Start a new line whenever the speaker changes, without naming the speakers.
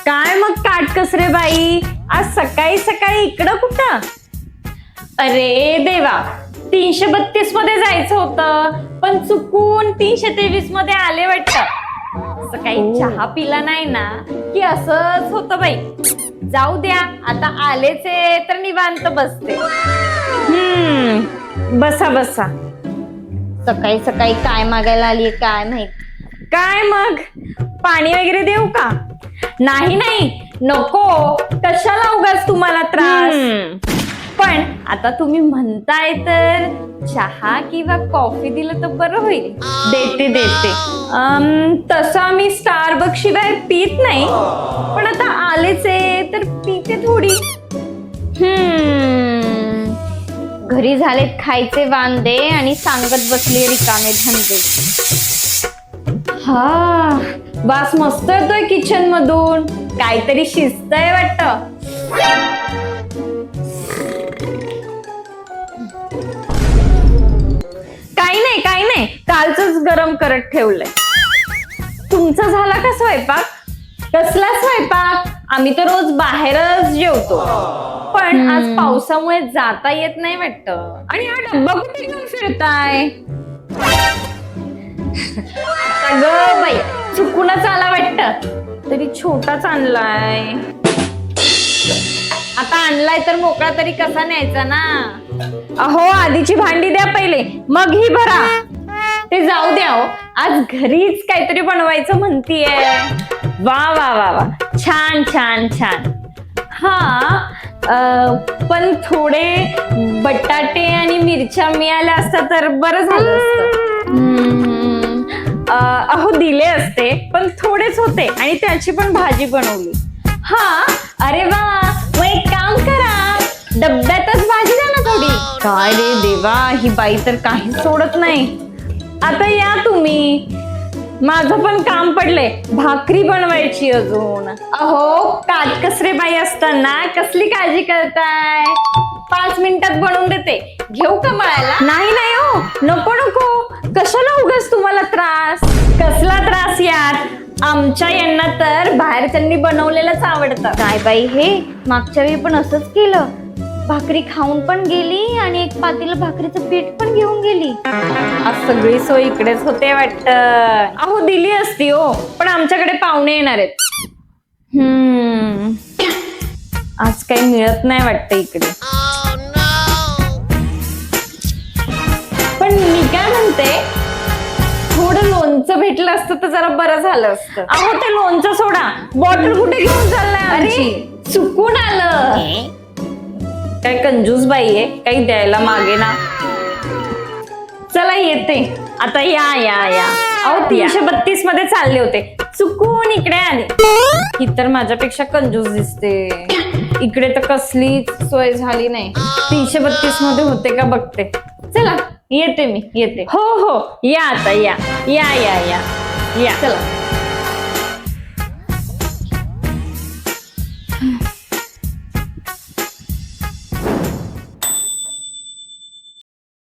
काय मग काटकस रे बाई, आज सकाळी सकाळी इकडं कुठं? अरे देवा, 332 मध्ये जायचं होतं पण चुकून 323 मध्ये आले वाटतं. सकाळी चहा पिला नाही ना की असंच होतं बाई. जाऊ द्या, आता आलेच आहे तर निवांत बसते. बसा बसा.
सकाळी सकाळी काय मागायला आली काय माहित.
काय मग पाणी वगैरे देऊ का? नाही नाही नको, कशाला उगाच तुम्हाला त्रास. पण आता तुम्ही म्हणताय तर चहा किंवा कॉफी दिलं तर बरं होईल. देते देते. तसं मी स्टारबक्स शिवाय पीत नाही, पण आता आलेच आहे तर पिते थोडी.
घरी झालेत खायचे वांदे आणि सांगत बसले रिकामे धंदे.
हा, वास मस्त येतोय किचन मधून. काहीतरी शिजतंय वाटतं. काही नाही, कालच गरम करत ठेवलंय. तुमचा झाला का स्वयंपाक? कसला स्वयंपाक? आम्ही तर रोज बाहेरच जेवतो, पण आज पावसामुळे जाता येत नाही वाटतं. आणि हा डब्बा कुठे घेऊन फिरताय? ग बाई, चुकूनच आला वाटतं. तरी छोटाच आणलाय. आता आणलाय तर मोकळा तरी कसा न्यायचा ना. अहो, आधीची भांडी द्या पहिले, मग ही भरा. ते जाऊ द्या हो, आज घरीच काहीतरी बनवायचं म्हणतीये. वा वा वा वा, छान छान छान. हा, पण थोडे बटाटे आणि मिरच्या मिळाल्या असत्या तर बरं झालं असतं. अहो, दिले असते पण थोडेच होते आणि त्याची पण भाजी बनवली. हा, अरे वा, मग एक काम करा, डब्यातच भाजी द्या ना थोडी. काय रे देवा, ही बाई तर काही सोडत नाही. आता या तुम्ही, माझं पण काम पडलंय, भाकरी बनवायची अजून. अहो, काटकसरे बाई असताना कसली काळजी करताय? 5 मिनिटात बनवून देते, घेऊ का मळायला? नाही नाही हो, नको नको, कशाला उगाच तुम्हाला त्रास. कसला त्रास यार, आमच्या यांना तर बाहेरच्यांनी बनवलेलंच आवडतं.
काय बाई हे, मागच्या वेळी पण असंच केलं. भाकरी खाऊन पण गेली आणि एक पातेलं भाकरीचं पीठ पण घेऊन गेली.
आज सगळी सोय इकडेच होते वाटतं. अहो, दिली असती हो, पण आमच्याकडे पाहुणे येणार आहेत. आज काही मिळत नाही वाटतं इकडे. पण मी काय म्हणते, थोडं लोणचं भेटलं असतं तर जरा बरं झालं असतं. अहो, ते लोणचं सोडा, बॉटल कुठे घेऊन चाललाय? अरे, चुकून आलं. काय कंजूस बाई आहे, काही द्यायला मागे ना. चला येते आता. या या या. अहो, 332 मध्ये चालले होते, चुकून इकडे आले. ही तर माझ्यापेक्षा कंजूस दिसते. इकडे तर कसलीच सोय झाली नाही. 332 मध्ये होते का बघते. चला येते मी, येते. हो हो, या आता, या या या या या. चला.